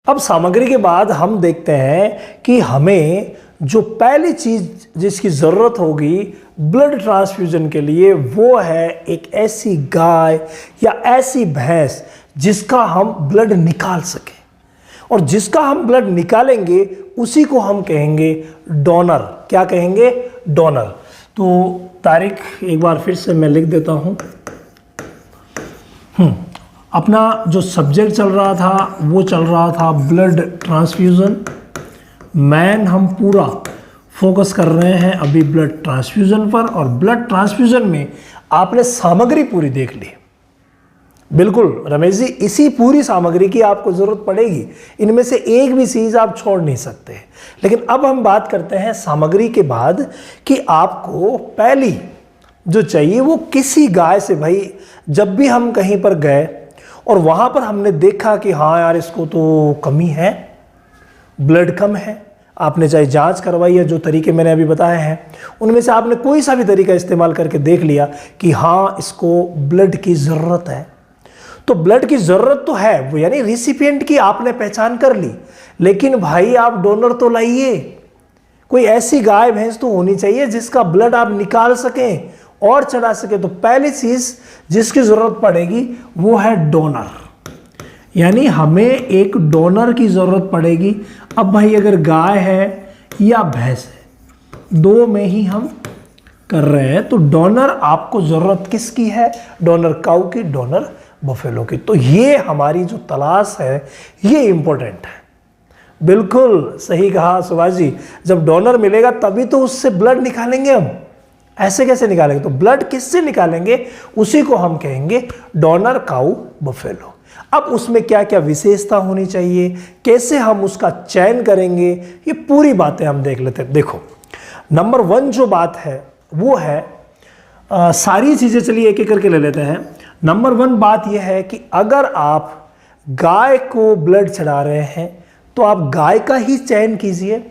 अब सामग्री के बाद हम देखते हैं कि हमें जो पहली चीज जिसकी जरूरत होगी ब्लड ट्रांसफ्यूजन के लिए वो है एक ऐसी गाय या ऐसी भैंस जिसका हम ब्लड निकाल सके, और जिसका हम ब्लड निकालेंगे उसी को हम कहेंगे डोनर। क्या कहेंगे? डोनर। तो तारीख एक बार फिर से मैं लिख देता हूं। अपना जो सब्जेक्ट चल रहा था वो चल रहा था ब्लड ट्रांसफ्यूजन। मैन हम पूरा फोकस कर रहे हैं अभी ब्लड ट्रांसफ्यूजन पर, और ब्लड ट्रांसफ्यूजन में आपने सामग्री पूरी देख ली। बिल्कुल रमेश जी, इसी पूरी सामग्री की आपको जरूरत पड़ेगी, इनमें से एक भी चीज आप छोड़ नहीं सकते। लेकिन अब हम बात करते हैं सामग्री के बाद कि आपको पहली जो चाहिए वो किसी गाय से, भाई जब भी हम कहीं पर गए और वहां पर हमने देखा कि हाँ यार इसको तो कमी है, ब्लड कम है, आपने चाहे जांच करवाई या जो तरीके मैंने अभी बताए हैं उनमें से आपने कोई सा भी तरीका इस्तेमाल करके देख लिया कि हाँ इसको ब्लड की ज़रूरत है, तो ब्लड की ज़रूरत तो है, वो यानी रिसिपिएंट की आपने पहचान कर ली, लेकिन भाई आप डोनर तो लाइए। कोई ऐसी गाय भैंस तो होनी चाहिए जिसका ब्लड आप निकाल सकें और चढ़ा सके। तो पहली चीज़ जिसकी ज़रूरत पड़ेगी वो है डोनर, यानी हमें एक डोनर की ज़रूरत पड़ेगी। अब भाई अगर गाय है या भैंस है, दो में ही हम कर रहे हैं, तो डोनर आपको ज़रूरत किसकी है? डोनर काऊ की, डोनर बफेलो की। तो ये हमारी जो तलाश है ये इंपॉर्टेंट है। बिल्कुल सही कहा सुभाष जी, जब डोनर मिलेगा तभी तो उससे ब्लड निकालेंगे हम, ऐसे कैसे निकालेंगे? तो ब्लड किससे निकालेंगे उसी को हम कहेंगे डोनर काऊ बफेलो। अब उसमें क्या क्या विशेषता होनी चाहिए, कैसे हम उसका चयन करेंगे, ये पूरी बातें हम देख लेते हैं। देखो, नंबर 1 जो बात है वो है सारी चीज़ें चलिए एक एक करके ले लेते हैं। नंबर 1 बात यह है कि अगर आप गाय को ब्लड चढ़ा रहे हैं तो आप गाय का ही चयन कीजिए,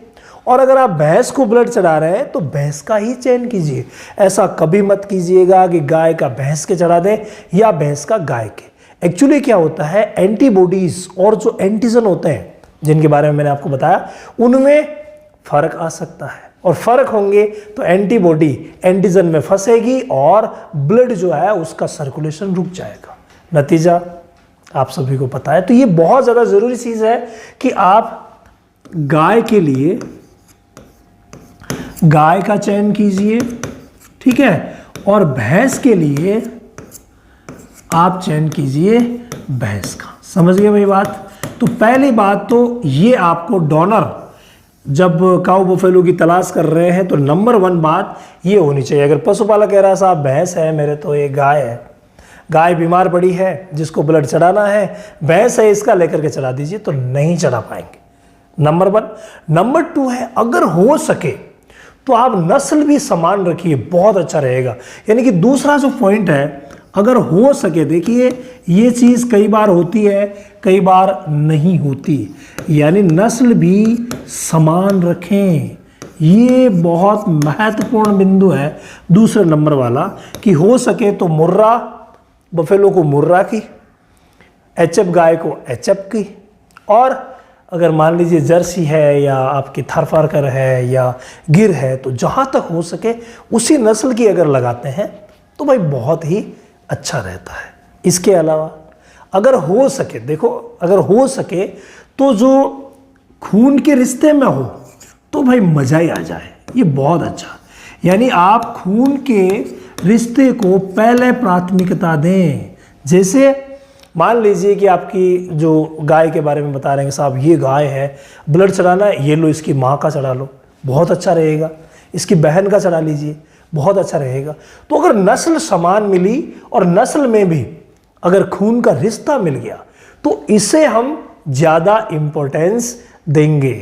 और अगर आप भैंस को ब्लड चढ़ा रहे हैं तो भैंस का ही चयन कीजिए। ऐसा कभी मत कीजिएगा कि गाय का भैंस के चढ़ा दें या भैंस का गाय के। एक्चुअली क्या होता है, एंटीबॉडीज और जो एंटीजन होते हैं जिनके बारे में मैंने आपको बताया उनमें फर्क आ सकता है, और फर्क होंगे तो एंटीबॉडी एंटीजन में फंसेगी और ब्लड जो है उसका सर्कुलेशन रुक जाएगा। नतीजा आप सभी को पता है। तो ये बहुत ज़्यादा ज़रूरी चीज़ है कि आप गाय के लिए गाय का चयन कीजिए, ठीक है, और भैंस के लिए आप चयन कीजिए भैंस का। समझ गए भाई बात? तो पहली बात तो ये आपको डोनर जब काऊ बफेलो की तलाश कर रहे हैं तो नंबर 1 बात ये होनी चाहिए। अगर पशुपालक कह रहा है साहब भैंस है मेरे, तो ये गाय है, गाय बीमार पड़ी है जिसको ब्लड चढ़ाना है, भैंस है इसका लेकर के चढ़ा दीजिए, तो नहीं चढ़ा पाएंगे। नंबर 1। नंबर 2 है, अगर हो सके तो आप नस्ल भी समान रखिए, बहुत अच्छा रहेगा। यानी कि दूसरा जो पॉइंट है, अगर हो सके, देखिए ये चीज़ कई बार होती है कई बार नहीं होती, यानी नस्ल भी समान रखें, ये बहुत महत्वपूर्ण बिंदु है। दूसरे नंबर वाला कि हो सके तो मुर्रा बफेलो को मुर्रा की, एचएफ गाय को एचएफ की, और अगर मान लीजिए जर्सी है या आपकी थारपारकर है या गिर है तो जहाँ तक हो सके उसी नस्ल की अगर लगाते हैं तो भाई बहुत ही अच्छा रहता है। इसके अलावा अगर हो सके, देखो अगर हो सके तो जो खून के रिश्ते में हो तो भाई मज़ा ही आ जाए, ये बहुत अच्छा। यानी आप खून के रिश्ते को पहले प्राथमिकता दें। जैसे मान लीजिए कि आपकी जो गाय के बारे में बता रहे हैं साहब ये गाय है, ब्लड चढ़ाना है, ये लो इसकी माँ का चढ़ा लो, बहुत अच्छा रहेगा, इसकी बहन का चढ़ा लीजिए, बहुत अच्छा रहेगा। तो अगर नस्ल समान मिली और नस्ल में भी अगर खून का रिश्ता मिल गया तो इसे हम ज़्यादा इम्पोर्टेंस देंगे।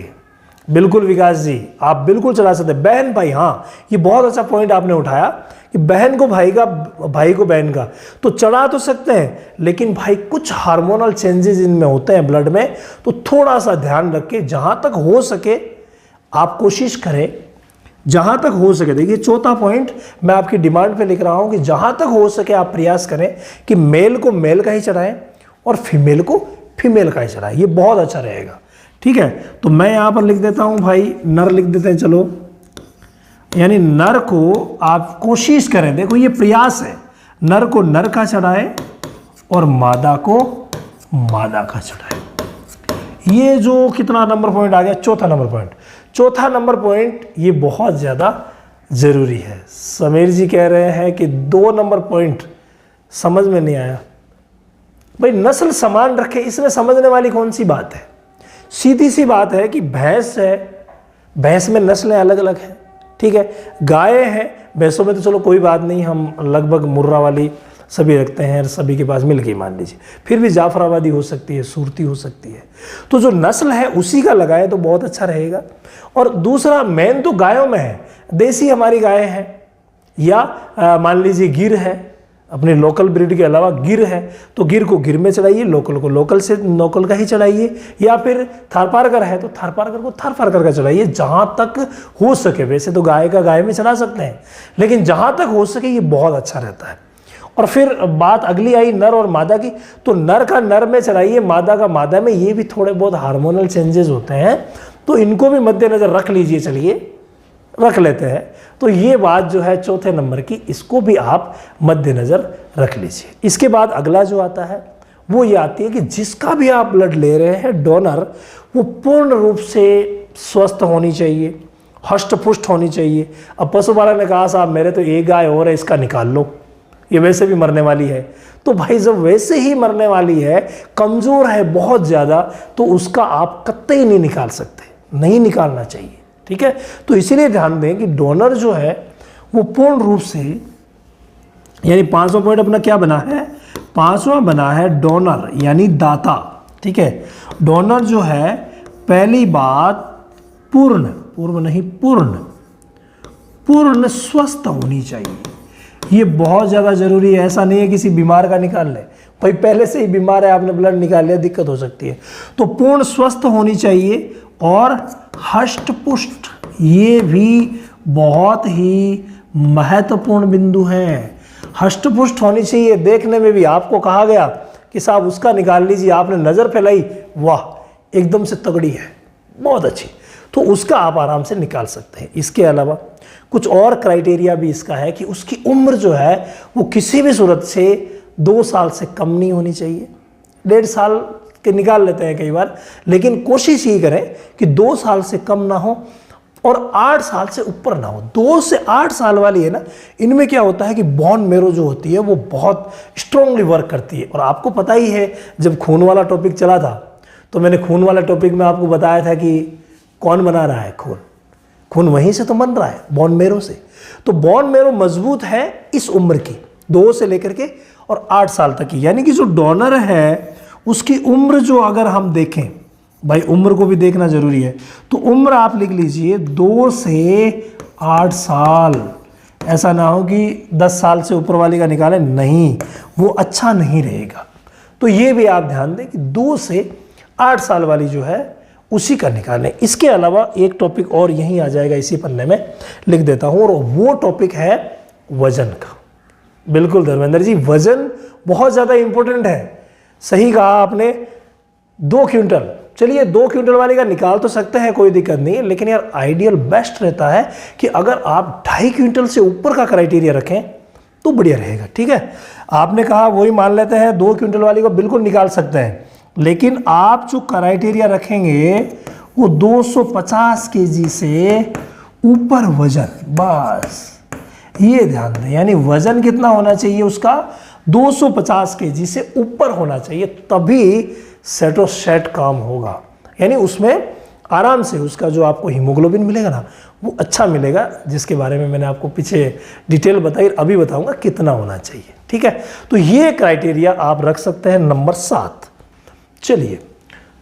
बिल्कुल विकास जी, आप बिल्कुल चला सकते हैं। बहन भाई, हाँ ये बहुत अच्छा पॉइंट आपने उठाया कि बहन को भाई का, भाई को बहन का तो चढ़ा तो सकते हैं, लेकिन भाई कुछ हार्मोनल चेंजेस इनमें होते हैं ब्लड में, तो थोड़ा सा ध्यान रख के जहाँ तक हो सके आप कोशिश करें, जहाँ तक हो सके। देखिए चौथा पॉइंट मैं आपकी डिमांड पे लिख रहा हूँ कि जहाँ तक हो सके आप प्रयास करें कि मेल को मेल का ही चढ़ाएं और फीमेल को फीमेल का ही चढ़ाए, ये बहुत अच्छा रहेगा। ठीक है, तो मैं यहाँ पर लिख देता हूँ भाई, नर लिख देते हैं, चलो। यानी नर को आप कोशिश करें, देखो ये प्रयास है, नर को नर का चढ़ाए और मादा को मादा का चढ़ाए। ये जो कितना नंबर पॉइंट आ गया, चौथा नंबर पॉइंट। चौथा नंबर पॉइंट ये बहुत ज़्यादा ज़रूरी है। समीर जी कह रहे हैं कि 2 नंबर पॉइंट समझ में नहीं आया। भाई नस्ल समान रखे, इसमें समझने वाली कौन सी बात है? सीधी सी बात है कि भैंस है, भैंस में नस्लें अलग अलग हैं। ठीक है, गाय है, भैंसों में तो चलो कोई बात नहीं, हम लगभग मुर्रा वाली सभी रखते हैं, सभी के पास मिल गई मान लीजिए, फिर भी जाफराबादी हो सकती है, सूरती हो सकती है। तो जो नस्ल है उसी का लगाए तो बहुत अच्छा रहेगा। और दूसरा मेन तो गायों में है, देसी हमारी गाय है, या मान लीजिए गिर है, अपने लोकल ब्रीड के अलावा गिर है, तो गिर को गिर में चढ़ाइए, लोकल को लोकल से लोकल का ही चढ़ाइए, या फिर थारपारकर है तो थारपारकर को थारपारकर का चढ़ाइए, जहाँ तक हो सके। वैसे तो गाय का गाय में चढ़ा सकते हैं, लेकिन जहाँ तक हो सके ये बहुत अच्छा रहता है। और फिर बात अगली आई नर और मादा की, तो नर का नर में चढ़ाइए, मादा का मादा में। ये भी थोड़े बहुत हार्मोनल चेंजेस होते हैं, तो इनको भी मद्देनजर रख लीजिए। चलिए रख लेते हैं। तो ये बात जो है चौथे नंबर की, इसको भी आप मद्देनजर रख लीजिए। इसके बाद अगला जो आता है वो ये आती है कि जिसका भी आप ब्लड ले रहे हैं डोनर, वो पूर्ण रूप से स्वस्थ होनी चाहिए, हष्ट पुष्ट होनी चाहिए। अब पशुपालक ने कहा साहब मेरे तो एक गाय और है, इसका निकाल लो, ये वैसे भी मरने वाली है। तो भाई जब वैसे ही मरने वाली है, कमज़ोर है बहुत ज़्यादा, तो उसका आप कतई नहीं निकाल सकते, नहीं निकालना चाहिए। ठीक है, तो इसीलिए ध्यान दें कि डोनर जो है वो पूर्ण रूप से, यानी 5वां पॉइंट अपना क्या बना है, 5वां बना है डोनर यानी दाता। ठीक है, डोनर जो है पहली बात पूर्ण स्वस्थ होनी चाहिए। ये बहुत ज़्यादा ज़रूरी है। ऐसा नहीं है किसी बीमार का निकाल ले, भाई पहले से ही बीमार है, आपने ब्लड निकाल लिया, दिक्कत हो सकती है। तो पूर्ण स्वस्थ होनी चाहिए और हष्ट पुष्ट, ये भी बहुत ही महत्वपूर्ण बिंदु है। हष्ट पुष्ट होनी चाहिए। देखने में भी आपको कहा गया कि साहब उसका निकाल लीजिए, आपने नज़र फैलाई, वाह एकदम से तगड़ी है, बहुत अच्छी, तो उसका आप आराम से निकाल सकते हैं। इसके अलावा कुछ और क्राइटेरिया भी इसका है कि उसकी उम्र जो है वो किसी भी सूरत से 2 साल से कम नहीं होनी चाहिए। 1.5 साल के निकाल लेते हैं कई बार, लेकिन कोशिश ये करें कि 2 साल से कम ना हो और 8 साल से ऊपर ना हो। 2 से 8 साल वाली है ना, इनमें क्या होता है कि बोन मेरो जो होती है वो बहुत स्ट्रांगली वर्क करती है। और आपको पता ही है, जब खून वाला टॉपिक चला था तो मैंने खून वाला टॉपिक में आपको बताया था कि कौन बना रहा है खून वहीं से तो बन रहा है, बोन मेरो से। तो बोन मेरो मजबूत है इस उम्र की, 2 से लेकर के और 8 साल तक की। यानी कि जो डोनर है उसकी उम्र जो अगर हम देखें, भाई उम्र को भी देखना जरूरी है, तो उम्र आप लिख लीजिए 2 से 8 साल। ऐसा ना हो कि 10 साल से ऊपर वाली का निकालें, नहीं, वो अच्छा नहीं रहेगा। तो ये भी आप ध्यान दें कि 2 से 8 साल वाली जो है उसी का निकालें। इसके अलावा एक टॉपिक और यहीं आ जाएगा, इसी पन्ने में लिख देता हूं, और वो टॉपिक है वजन का। बिल्कुल धर्मेंद्र जी, वजन बहुत ज़्यादा इंपॉर्टेंट है। सही कहा आपने, 2 क्विंटल, चलिए 2 क्विंटल वाले का निकाल तो सकते हैं, कोई दिक्कत नहीं है, लेकिन यार आइडियल बेस्ट रहता है कि अगर आप 2.5 क्विंटल से ऊपर का क्राइटेरिया रखें तो बढ़िया रहेगा। ठीक है, आपने कहा वही मान लेते हैं, 2 क्विंटल वाली को बिल्कुल निकाल सकते हैं, लेकिन आप जो क्राइटेरिया रखेंगे वो 250 केजी से ऊपर वजन, बस ये ध्यान दें। यानी वजन कितना होना चाहिए उसका, 250 केजी से ऊपर होना चाहिए, तभी सेटोसेट काम होगा। यानी उसमें आराम से उसका जो आपको हीमोग्लोबिन मिलेगा ना, वो अच्छा मिलेगा, जिसके बारे में मैंने आपको पीछे डिटेल बताई, अभी बताऊंगा कितना होना चाहिए। ठीक है, तो ये क्राइटेरिया आप रख सकते हैं नंबर 7। चलिए,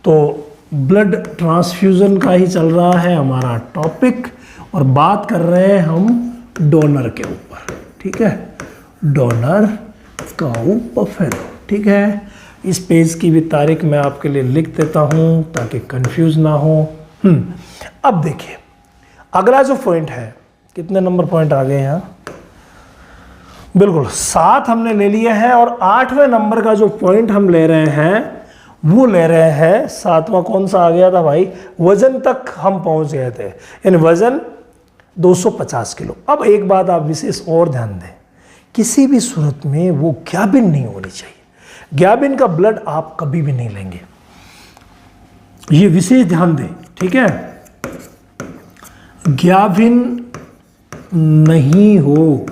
तो ब्लड ट्रांसफ्यूज़न का ही चल रहा है हमारा टॉपिक, और बात कर रहे हैं हम डोनर के ऊपर। ठीक है, डोनर काऊ बफेलो। ठीक है, इस पेज की भी तारीख मैं आपके लिए लिख देता हूं ताकि कंफ्यूज ना हो। अब देखिए अगला जो पॉइंट है, कितने नंबर पॉइंट आ गए यहाँ, बिल्कुल 7 हमने ले लिए हैं, और 8वें नंबर का जो पॉइंट हम ले रहे हैं वो ले रहे हैं। सातवां कौन सा आ गया था भाई, वजन तक हम पहुंच गए थे, यानी वजन 250 किलो। अब एक बात आप विशेष और ध्यान दें, किसी भी सूरत में वो ग्याबिन नहीं होनी चाहिए। ग्याबिन का ब्लड आप कभी भी नहीं लेंगे, ये विशेष ध्यान दें, ठीक है। ग्याबिन नहीं हो,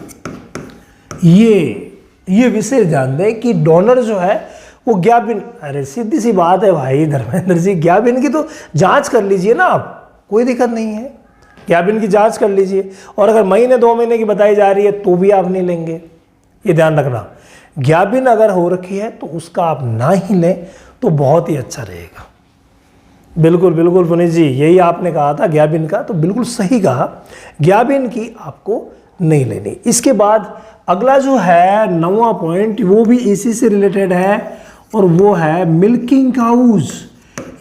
ये विशेष ध्यान दें कि डोनर जो है वो ग्याबिन, अरे सीधी सी बात है भाई धर्मेंद्र जी, ग्याबिन की तो जांच कर लीजिए ना आप, कोई दिक्कत नहीं है, ग्याबिन की जांच कर लीजिए। और अगर महीने 2 महीने की बताई जा रही है तो भी आप नहीं लेंगे, ये ध्यान रखना। ग्याबिन अगर हो रखी है तो उसका आप ना ही लें तो बहुत ही अच्छा रहेगा। बिल्कुल बिल्कुल पुनीत जी, यही आपने कहा था ग्याबिन का, तो बिल्कुल सही कहा, ग्याबिन की आपको नहीं लेनी। इसके बाद अगला जो है 9वां पॉइंट, वो भी इसी से रिलेटेड है, और वो है मिल्किंग काउज,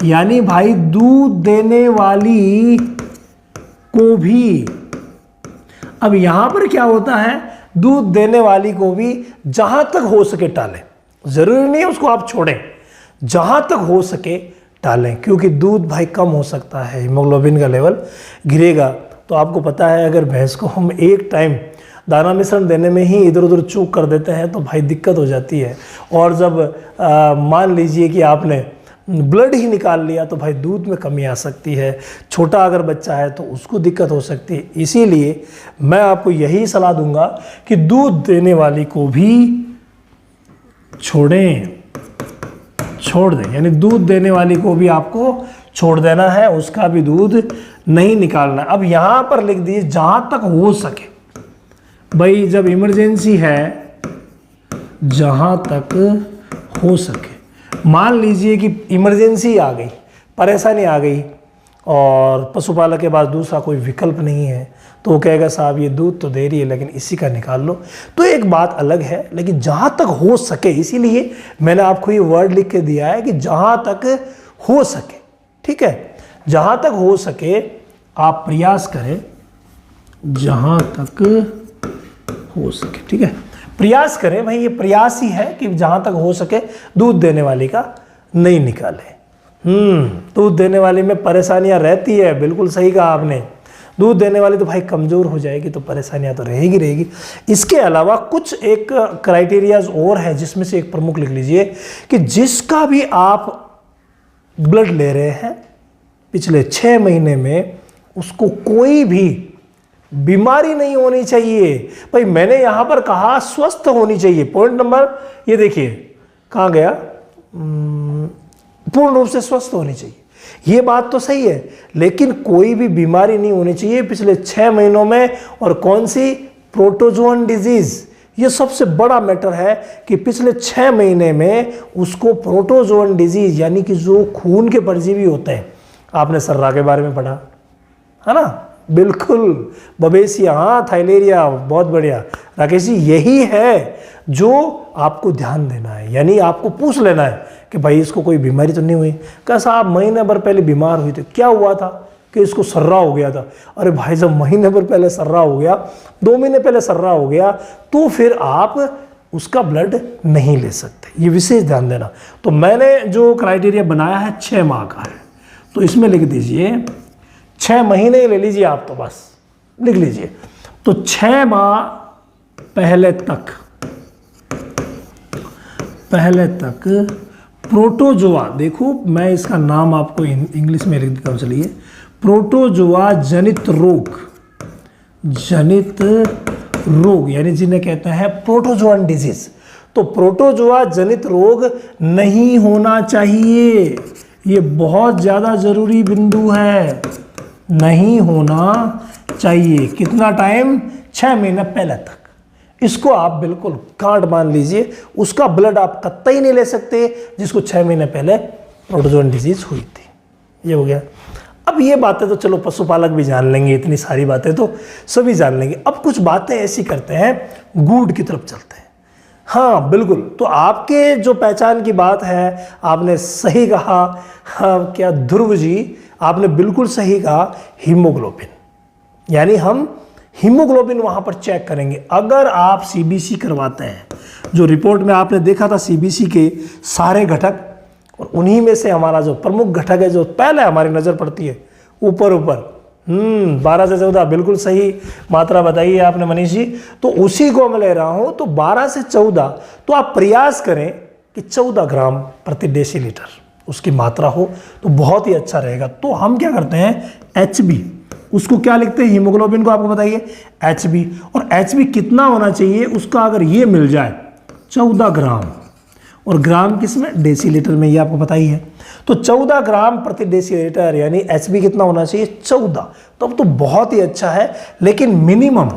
यानी भाई दूध देने वाली को भी। अब यहां पर क्या होता है, दूध देने वाली को भी जहां तक हो सके टालें, जरूरी नहीं है उसको आप छोड़ें, जहां तक हो सके टालें, क्योंकि दूध भाई कम हो सकता है, हीमोग्लोबिन का लेवल गिरेगा। तो आपको पता है अगर भैंस को हम एक टाइम दाना मिश्रण देने में ही इधर उधर चूक कर देते हैं तो भाई दिक्कत हो जाती है। और जब मान लीजिए कि आपने ब्लड ही निकाल लिया तो भाई दूध में कमी आ सकती है, छोटा अगर बच्चा है तो उसको दिक्कत हो सकती है। इसीलिए मैं आपको यही सलाह दूंगा कि दूध देने वाली को भी छोड़ दें, यानी दूध देने वाली को भी आपको छोड़ देना है, उसका भी दूध नहीं निकालना। अब यहाँ पर लिख दीजिए जहाँ तक हो सके, भाई जब इमरजेंसी है जहाँ तक हो सके। मान लीजिए कि इमरजेंसी आ गई, परेशानी आ गई और पशुपालक के पास दूसरा कोई विकल्प नहीं है, तो वो कहेगा साहब ये दूध तो दे रही है लेकिन इसी का निकाल लो, तो एक बात अलग है। लेकिन जहाँ तक हो सके, इसीलिए मैंने आपको ये वर्ड लिख के दिया है कि जहाँ तक हो सके, ठीक है, जहाँ तक हो सके आप प्रयास करें, जहाँ तक हो सके, ठीक है, प्रयास करें। भाई ये प्रयास ही है कि जहाँ तक हो सके दूध देने वाली का नहीं निकाले। दूध देने वाली में परेशानियां रहती है, बिल्कुल सही कहा आपने, दूध देने वाली तो भाई कमज़ोर हो जाएगी तो परेशानियां तो रहेगी। इसके अलावा कुछ एक क्राइटेरियाज और है, जिसमें से एक प्रमुख लिख लीजिए कि जिसका भी आप ब्लड ले रहे हैं पिछले 6 महीने में उसको कोई भी बीमारी नहीं होनी चाहिए। भाई मैंने यहां पर कहा स्वस्थ होनी चाहिए, पॉइंट नंबर ये देखिए कहां गया, पूर्ण रूप से स्वस्थ होनी चाहिए, ये बात तो सही है, लेकिन कोई भी बीमारी नहीं होनी चाहिए पिछले 6 महीनों में। और कौन सी, प्रोटोजोअन डिजीज, ये सबसे बड़ा मैटर है कि पिछले 6 महीने में उसको प्रोटोजोअन डिजीज यानी कि जो खून के परजीवी होते हैं, आपने सर्रा के बारे में पढ़ा है ना, बिल्कुल, बबेसिया, हाँ थाइलेरिया, बहुत बढ़िया राकेश जी, यही है जो आपको ध्यान देना है। यानी आपको पूछ लेना है कि भाई इसको कोई बीमारी तो नहीं हुई। कैसा आप महीने भर पहले बीमार हुई थी, क्या हुआ था कि इसको सर्रा हो गया था। अरे भाई जब महीने भर पहले सर्रा हो गया, 2 महीने पहले सर्रा हो गया, तो फिर आप उसका ब्लड नहीं ले सकते, ये विशेष ध्यान देना। तो मैंने जो क्राइटेरिया बनाया है 6 माह का है, तो इसमें लिख दीजिए 6 महीने ले लीजिए आप, तो बस लिख लीजिए। तो 6 माह पहले तक प्रोटोजोआ, देखो मैं इसका नाम आपको इंग्लिश में लिख देता हूँ, चलिए, प्रोटोजोआ जनित रोग यानी जिन्हें कहते हैं प्रोटोजोअन डिजीज। तो प्रोटोजोआ जनित रोग नहीं होना चाहिए, ये बहुत ज़्यादा जरूरी बिंदु है, नहीं होना चाहिए। कितना टाइम, 6 महीने पहले तक, इसको आप बिल्कुल गांठ बांध लीजिए। उसका ब्लड आप कतई नहीं ले सकते जिसको 6 महीने पहले प्रोटोजोअन डिजीज हुई थी। ये हो गया। अब ये बातें तो चलो पशुपालक भी जान लेंगे, इतनी सारी बातें तो सभी जान लेंगे। अब कुछ बातें ऐसी करते हैं, गूढ़ की तरफ चलते हैं। हाँ बिल्कुल, तो आपके जो पहचान की बात है, आपने सही कहा। हाँ क्या ध्रुव जी, आपने बिल्कुल सही कहा, हीमोग्लोबिन, यानी हम हीमोग्लोबिन वहां पर चेक करेंगे। अगर आप सीबीसी करवाते हैं, जो रिपोर्ट में आपने देखा था सीबीसी के सारे घटक और उन्हीं में से हमारा जो प्रमुख घटक है, जो पहले हमारी नज़र पड़ती है ऊपर ऊपर, 12 से 14, बिल्कुल सही मात्रा बताई है आपने मनीष जी। तो उसी को मैं ले रहा हूँ, तो 12 से 14, तो आप प्रयास करें कि 14 ग्राम प्रति डेसीलीटर उसकी मात्रा हो तो बहुत ही अच्छा रहेगा। तो हम क्या करते हैं, HB, उसको क्या लिखते हैं, हीमोग्लोबिन को आपको बताइए HB, और HB कितना होना चाहिए उसका, अगर ये मिल जाए 14 ग्राम, और ग्राम किस में, डेसीलीटर में, ये आपको पता ही है। तो 14 ग्राम प्रति डेसीलीटर यानी HB कितना होना चाहिए, 14। तो अब तो बहुत ही अच्छा है, लेकिन मिनिमम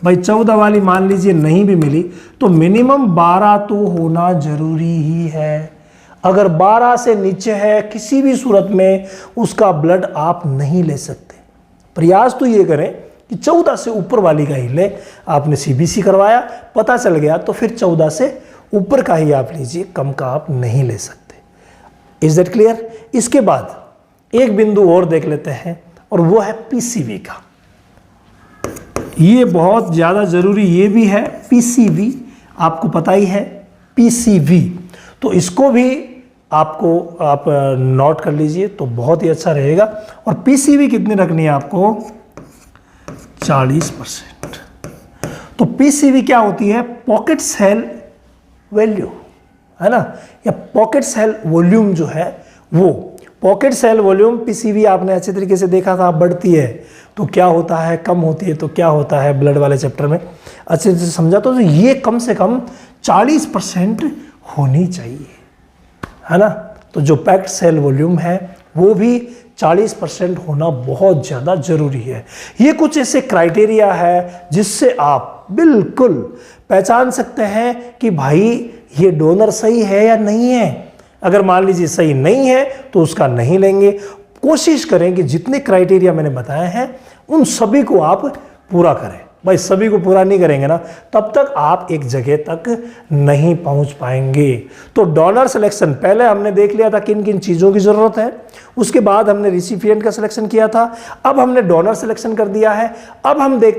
भाई 14 वाली मान लीजिए नहीं भी मिली तो मिनिमम 12 तो होना जरूरी ही है। अगर 12 से नीचे है किसी भी सूरत में उसका ब्लड आप नहीं ले सकते। प्रयास तो ये करें कि 14 से ऊपर वाली का ही ले। आपने CBC करवाया, पता चल गया, तो फिर 14 से ऊपर का ही आप लीजिए, कम का आप नहीं ले सकते। Is that clear? इसके बाद एक बिंदु और देख लेते हैं, और वो है PCV का। ये बहुत ज़्यादा ज़रूरी ये भी है, PCV आपको पता ही है, PCV। तो इसको भी आप नोट कर लीजिए तो बहुत ही अच्छा रहेगा। और PCV कितनी रखनी है आपको, 40%। तो PCV क्या होती है, पॉकेट सेल वैल्यू, है ना, या पॉकेट सेल वॉल्यूम जो है वो। पॉकेट सेल वॉल्यूम PCV आपने अच्छे तरीके से देखा था, बढ़ती है तो क्या होता है, कम होती है तो क्या होता है, ब्लड वाले चैप्टर में अच्छे से समझा। तो ये कम से कम 40% होनी चाहिए, है ना। तो जो पैक्ड सेल वॉल्यूम है वो भी 40% होना बहुत ज़्यादा ज़रूरी है। ये कुछ ऐसे क्राइटेरिया है जिससे आप बिल्कुल पहचान सकते हैं कि भाई ये डोनर सही है या नहीं है। अगर मान लीजिए सही नहीं है तो उसका नहीं लेंगे। कोशिश करें कि जितने क्राइटेरिया मैंने बताए हैं उन सभी को आप पूरा करें। भाई सभी को पूरा नहीं करेंगे ना, तब तक आप एक जगह तक नहीं पहुंच पाएंगे। तो डोनर सिलेक्शन पहले हमने देख लिया था किन किन चीज़ों की ज़रूरत है, उसके बाद हमने रिसिपिएंट का सिलेक्शन किया था, अब हमने डोनर सिलेक्शन कर दिया है। अब हम देख